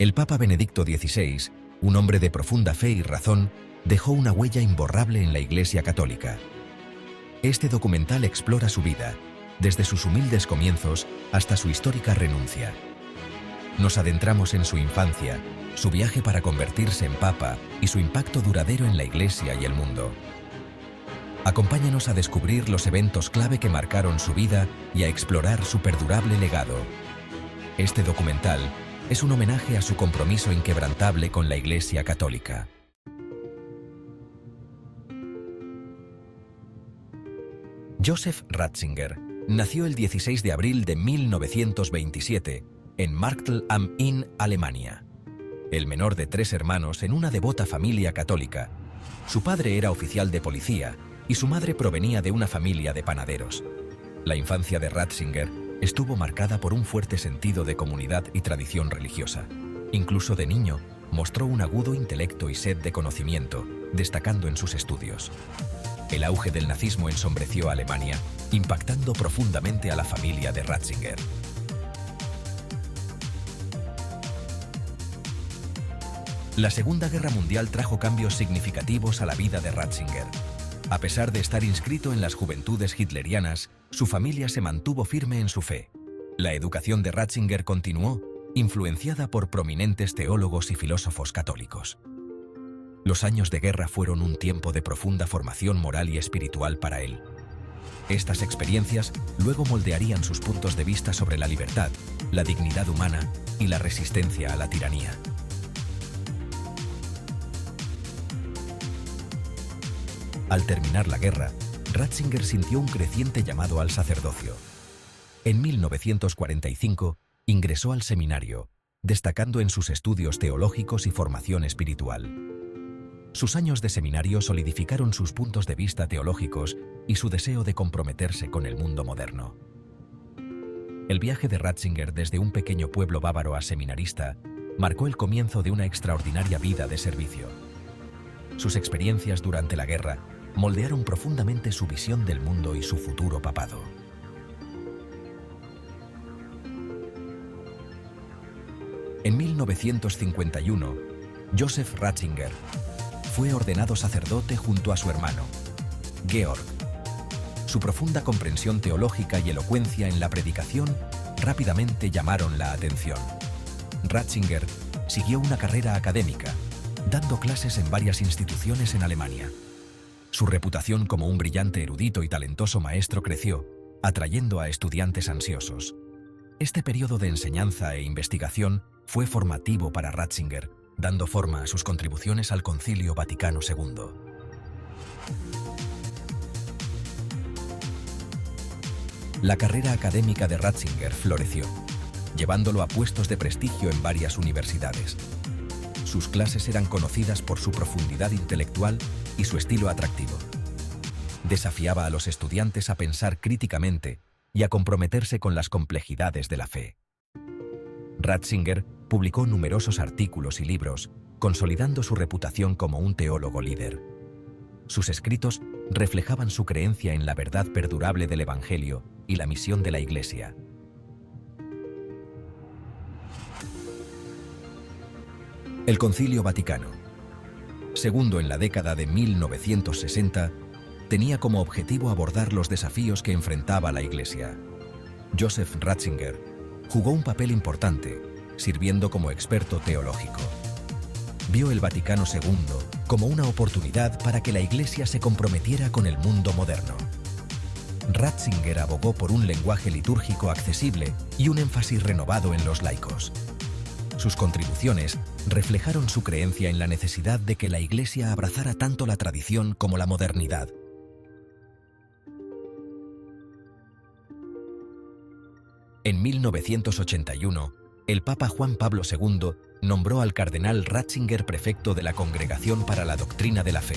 El Papa Benedicto XVI, un hombre de profunda fe y razón, dejó una huella imborrable en la Iglesia Católica. Este documental explora su vida, desde sus humildes comienzos hasta su histórica renuncia. Nos adentramos en su infancia, su viaje para convertirse en Papa y su impacto duradero en la Iglesia y el mundo. Acompáñanos a descubrir los eventos clave que marcaron su vida y a explorar su perdurable legado. Este documental es un homenaje a su compromiso inquebrantable con la Iglesia Católica. Joseph Ratzinger nació el 16 de abril de 1927 en Marktl am Inn, Alemania. El menor de 3 hermanos en una devota familia católica. Su padre era oficial de policía y su madre provenía de una familia de panaderos. La infancia de Ratzinger estuvo marcada por un fuerte sentido de comunidad y tradición religiosa. Incluso de niño, mostró un agudo intelecto y sed de conocimiento, destacando en sus estudios. El auge del nazismo ensombreció a Alemania, impactando profundamente a la familia de Ratzinger. La Segunda Guerra Mundial trajo cambios significativos a la vida de Ratzinger. A pesar de estar inscrito en las juventudes hitlerianas, su familia se mantuvo firme en su fe. La educación de Ratzinger continuó, influenciada por prominentes teólogos y filósofos católicos. Los años de guerra fueron un tiempo de profunda formación moral y espiritual para él. Estas experiencias luego moldearían sus puntos de vista sobre la libertad, la dignidad humana y la resistencia a la tiranía. Al terminar la guerra, Ratzinger sintió un creciente llamado al sacerdocio. En 1945 ingresó al seminario, destacando en sus estudios teológicos y formación espiritual. Sus años de seminario solidificaron sus puntos de vista teológicos y su deseo de comprometerse con el mundo moderno. El viaje de Ratzinger desde un pequeño pueblo bávaro a seminarista marcó el comienzo de una extraordinaria vida de servicio. Sus experiencias durante la guerra moldearon profundamente su visión del mundo y su futuro papado. En 1951, Joseph Ratzinger fue ordenado sacerdote junto a su hermano, Georg. Su profunda comprensión teológica y elocuencia en la predicación rápidamente llamaron la atención. Ratzinger siguió una carrera académica, dando clases en varias instituciones en Alemania. Su reputación como un brillante erudito y talentoso maestro creció, atrayendo a estudiantes ansiosos. Este periodo de enseñanza e investigación fue formativo para Ratzinger, dando forma a sus contribuciones al Concilio Vaticano II. La carrera académica de Ratzinger floreció, llevándolo a puestos de prestigio en varias universidades. Sus clases eran conocidas por su profundidad intelectual y su estilo atractivo. Desafiaba a los estudiantes a pensar críticamente y a comprometerse con las complejidades de la fe. Ratzinger publicó numerosos artículos y libros, consolidando su reputación como un teólogo líder. Sus escritos reflejaban su creencia en la verdad perdurable del Evangelio y la misión de la Iglesia. El Concilio Vaticano II en la década de 1960 tenía como objetivo abordar los desafíos que enfrentaba la Iglesia. Joseph Ratzinger jugó un papel importante, sirviendo como experto teológico. Vio el Vaticano II como una oportunidad para que la Iglesia se comprometiera con el mundo moderno. Ratzinger abogó por un lenguaje litúrgico accesible y un énfasis renovado en los laicos. Sus contribuciones reflejaron su creencia en la necesidad de que la Iglesia abrazara tanto la tradición como la modernidad. En 1981, el Papa Juan Pablo II nombró al cardenal Ratzinger prefecto de la Congregación para la Doctrina de la Fe.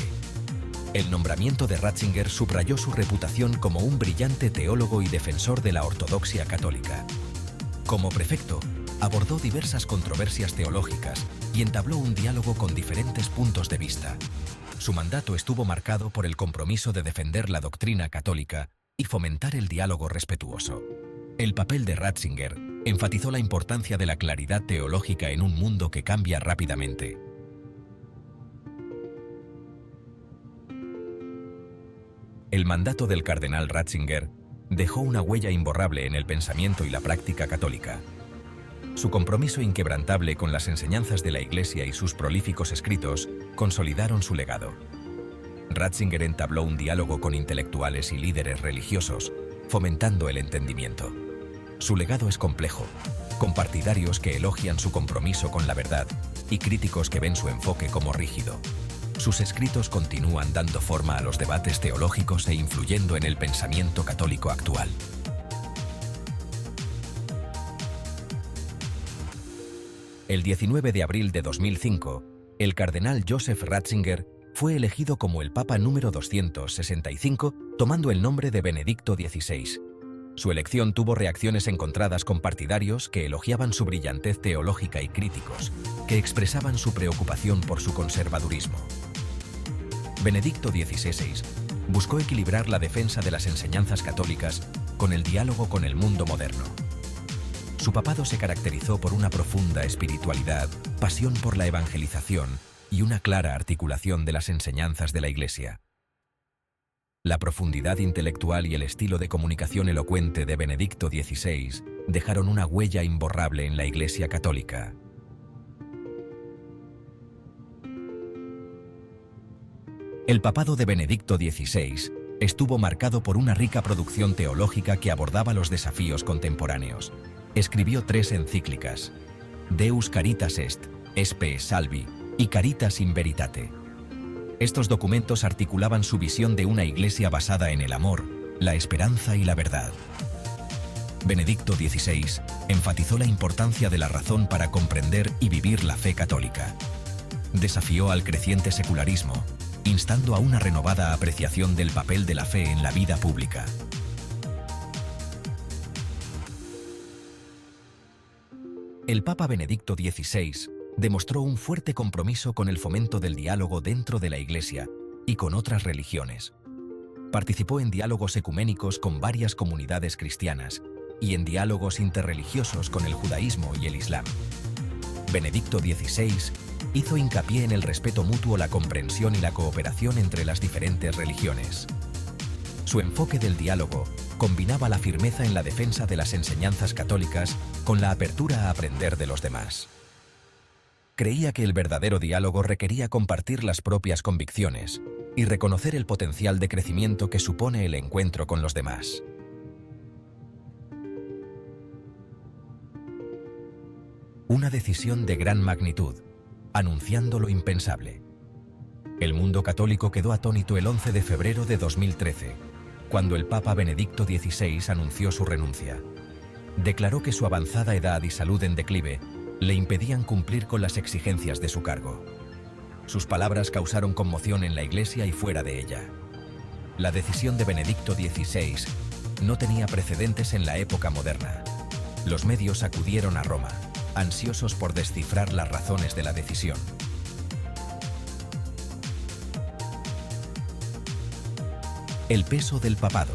El nombramiento de Ratzinger subrayó su reputación como un brillante teólogo y defensor de la ortodoxia católica. Como prefecto, abordó diversas controversias teológicas y entabló un diálogo con diferentes puntos de vista. Su mandato estuvo marcado por el compromiso de defender la doctrina católica y fomentar el diálogo respetuoso. El papel de Ratzinger Enfatizó la importancia de la claridad teológica en un mundo que cambia rápidamente. El mandato del cardenal Ratzinger dejó una huella imborrable en el pensamiento y la práctica católica. Su compromiso inquebrantable con las enseñanzas de la Iglesia y sus prolíficos escritos consolidaron su legado. Ratzinger entabló un diálogo con intelectuales y líderes religiosos, fomentando el entendimiento. Su legado es complejo, con partidarios que elogian su compromiso con la verdad y críticos que ven su enfoque como rígido. Sus escritos continúan dando forma a los debates teológicos e influyendo en el pensamiento católico actual. El 19 de abril de 2005, el cardenal Joseph Ratzinger fue elegido como el Papa número 265, tomando el nombre de Benedicto XVI. Su elección tuvo reacciones encontradas con partidarios que elogiaban su brillantez teológica y críticos, que expresaban su preocupación por su conservadurismo. Benedicto XVI buscó equilibrar la defensa de las enseñanzas católicas con el diálogo con el mundo moderno. Su papado se caracterizó por una profunda espiritualidad, pasión por la evangelización y una clara articulación de las enseñanzas de la Iglesia. La profundidad intelectual y el estilo de comunicación elocuente de Benedicto XVI dejaron una huella imborrable en la Iglesia católica. El papado de Benedicto XVI estuvo marcado por una rica producción teológica que abordaba los desafíos contemporáneos. Escribió 3 encíclicas: Deus Caritas Est, Spe Salvi y Caritas in Veritate. Estos documentos articulaban su visión de una iglesia basada en el amor, la esperanza y la verdad. Benedicto XVI enfatizó la importancia de la razón para comprender y vivir la fe católica. Desafió al creciente secularismo, instando a una renovada apreciación del papel de la fe en la vida pública. El Papa Benedicto XVI demostró un fuerte compromiso con el fomento del diálogo dentro de la Iglesia y con otras religiones. Participó en diálogos ecuménicos con varias comunidades cristianas y en diálogos interreligiosos con el judaísmo y el islam. Benedicto XVI hizo hincapié en el respeto mutuo, la comprensión y la cooperación entre las diferentes religiones. Su enfoque del diálogo combinaba la firmeza en la defensa de las enseñanzas católicas con la apertura a aprender de los demás. Creía que el verdadero diálogo requería compartir las propias convicciones y reconocer el potencial de crecimiento que supone el encuentro con los demás. Una decisión de gran magnitud, anunciando lo impensable. El mundo católico quedó atónito el 11 de febrero de 2013, cuando el Papa Benedicto XVI anunció su renuncia. Declaró que su avanzada edad y salud en declive le impedían cumplir con las exigencias de su cargo. Sus palabras causaron conmoción en la Iglesia y fuera de ella. La decisión de Benedicto XVI no tenía precedentes en la época moderna. Los medios acudieron a Roma, ansiosos por descifrar las razones de la decisión. El peso del papado.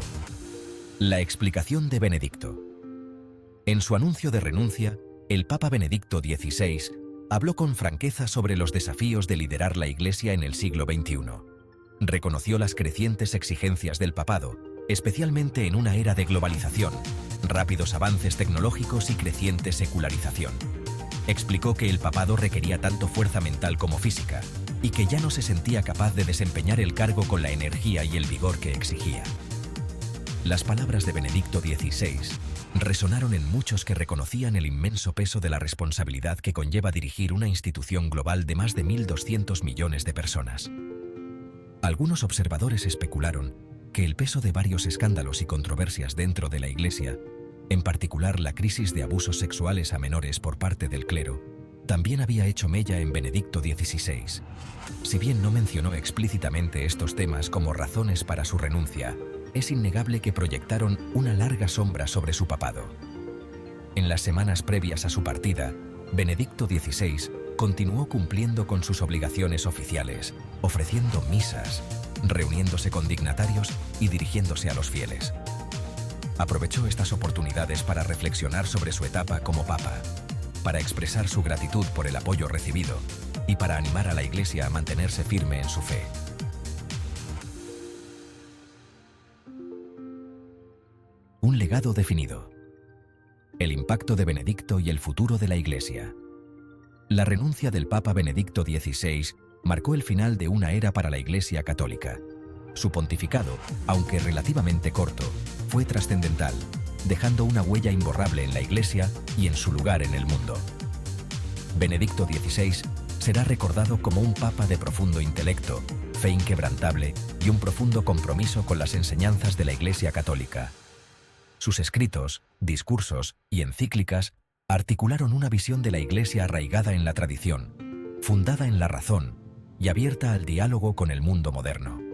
La explicación de Benedicto. En su anuncio de renuncia, el Papa Benedicto XVI habló con franqueza sobre los desafíos de liderar la Iglesia en el siglo XXI. Reconoció las crecientes exigencias del papado, especialmente en una era de globalización, rápidos avances tecnológicos y creciente secularización. Explicó que el papado requería tanto fuerza mental como física, y que ya no se sentía capaz de desempeñar el cargo con la energía y el vigor que exigía. Las palabras de Benedicto XVI resonaron en muchos que reconocían el inmenso peso de la responsabilidad que conlleva dirigir una institución global de más de 1.200 millones de personas. Algunos observadores especularon que el peso de varios escándalos y controversias dentro de la Iglesia, en particular la crisis de abusos sexuales a menores por parte del clero, también había hecho mella en Benedicto XVI. Si bien no mencionó explícitamente estos temas como razones para su renuncia, es innegable que proyectaron una larga sombra sobre su papado. En las semanas previas a su partida, Benedicto XVI continuó cumpliendo con sus obligaciones oficiales, ofreciendo misas, reuniéndose con dignatarios y dirigiéndose a los fieles. Aprovechó estas oportunidades para reflexionar sobre su etapa como papa, para expresar su gratitud por el apoyo recibido y para animar a la Iglesia a mantenerse firme en su fe. Un legado definido. El impacto de Benedicto y el futuro de la Iglesia. La renuncia del Papa Benedicto XVI marcó el final de una era para la Iglesia católica. Su pontificado, aunque relativamente corto, fue trascendental, dejando una huella imborrable en la Iglesia y en su lugar en el mundo. Benedicto XVI será recordado como un papa de profundo intelecto, fe inquebrantable y un profundo compromiso con las enseñanzas de la Iglesia católica. Sus escritos, discursos y encíclicas articularon una visión de la Iglesia arraigada en la tradición, fundada en la razón y abierta al diálogo con el mundo moderno.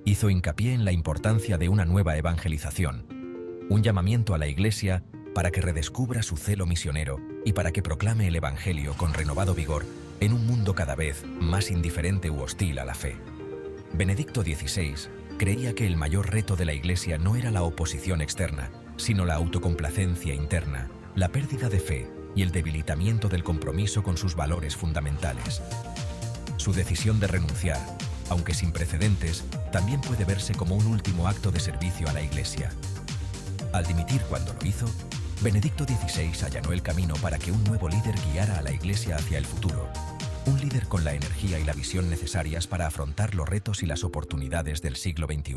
Hizo hincapié en la importancia de una nueva evangelización, un llamamiento a la Iglesia para que redescubra su celo misionero y para que proclame el Evangelio con renovado vigor en un mundo cada vez más indiferente u hostil a la fe. Benedicto XVI creía que el mayor reto de la Iglesia no era la oposición externa, sino la autocomplacencia interna, la pérdida de fe y el debilitamiento del compromiso con sus valores fundamentales. Su decisión de renunciar, aunque sin precedentes, también puede verse como un último acto de servicio a la Iglesia. Al dimitir cuando lo hizo, Benedicto XVI allanó el camino para que un nuevo líder guiara a la Iglesia hacia el futuro, un líder con la energía y la visión necesarias para afrontar los retos y las oportunidades del siglo XXI.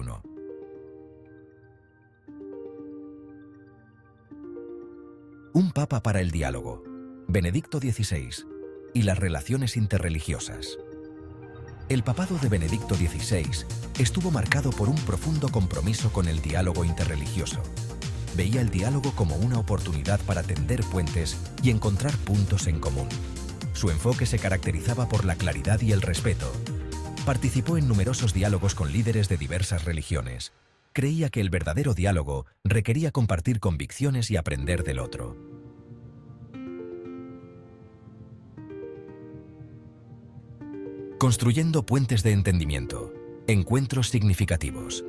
Un papa para el diálogo, Benedicto XVI, y las relaciones interreligiosas. El papado de Benedicto XVI estuvo marcado por un profundo compromiso con el diálogo interreligioso. Veía el diálogo como una oportunidad para tender puentes y encontrar puntos en común. Su enfoque se caracterizaba por la claridad y el respeto. Participó en numerosos diálogos con líderes de diversas religiones. Creía que el verdadero diálogo requería compartir convicciones y aprender del otro. Construyendo puentes de entendimiento. Encuentros significativos.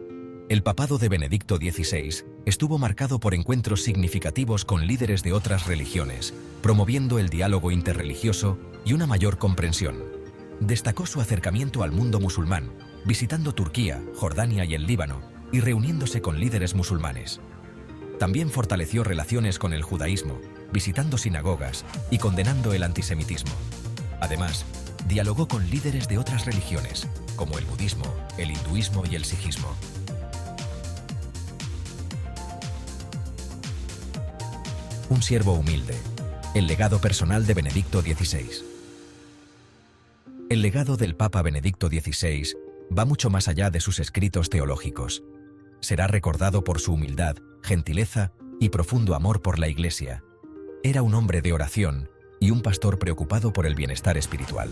El papado de Benedicto XVI estuvo marcado por encuentros significativos con líderes de otras religiones, promoviendo el diálogo interreligioso y una mayor comprensión. Destacó su acercamiento al mundo musulmán, visitando Turquía, Jordania y el Líbano, y reuniéndose con líderes musulmanes. También fortaleció relaciones con el judaísmo, visitando sinagogas y condenando el antisemitismo. Además, dialogó con líderes de otras religiones, como el budismo, el hinduismo y el sijismo. Un siervo humilde. El legado personal de Benedicto XVI. El legado del Papa Benedicto XVI va mucho más allá de sus escritos teológicos. Será recordado por su humildad, gentileza y profundo amor por la Iglesia. Era un hombre de oración y un pastor preocupado por el bienestar espiritual.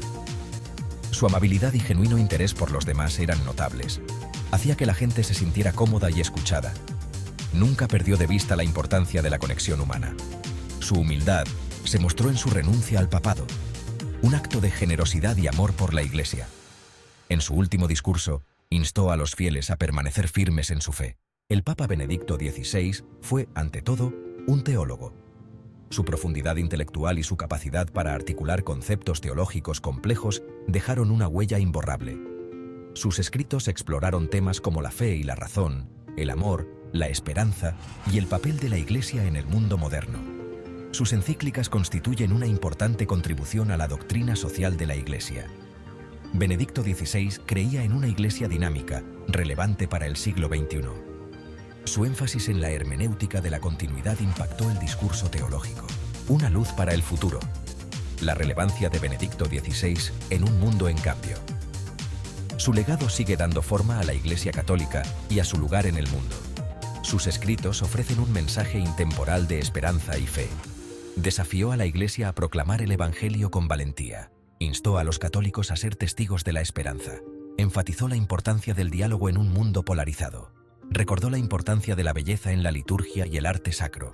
Su amabilidad y genuino interés por los demás eran notables. Hacía que la gente se sintiera cómoda y escuchada. Nunca perdió de vista la importancia de la conexión humana. Su humildad se mostró en su renuncia al papado, un acto de generosidad y amor por la Iglesia. En su último discurso, instó a los fieles a permanecer firmes en su fe. El Papa Benedicto XVI fue, ante todo, un teólogo. Su profundidad intelectual y su capacidad para articular conceptos teológicos complejos dejaron una huella imborrable. Sus escritos exploraron temas como la fe y la razón, el amor, la esperanza y el papel de la Iglesia en el mundo moderno. Sus encíclicas constituyen una importante contribución a la doctrina social de la Iglesia. Benedicto XVI creía en una Iglesia dinámica, relevante para el siglo XXI. Su énfasis en la hermenéutica de la continuidad impactó el discurso teológico. Una luz para el futuro. La relevancia de Benedicto XVI en un mundo en cambio. Su legado sigue dando forma a la Iglesia católica y a su lugar en el mundo. Sus escritos ofrecen un mensaje intemporal de esperanza y fe. Desafió a la Iglesia a proclamar el Evangelio con valentía. Instó a los católicos a ser testigos de la esperanza. Enfatizó la importancia del diálogo en un mundo polarizado. Recordó la importancia de la belleza en la liturgia y el arte sacro.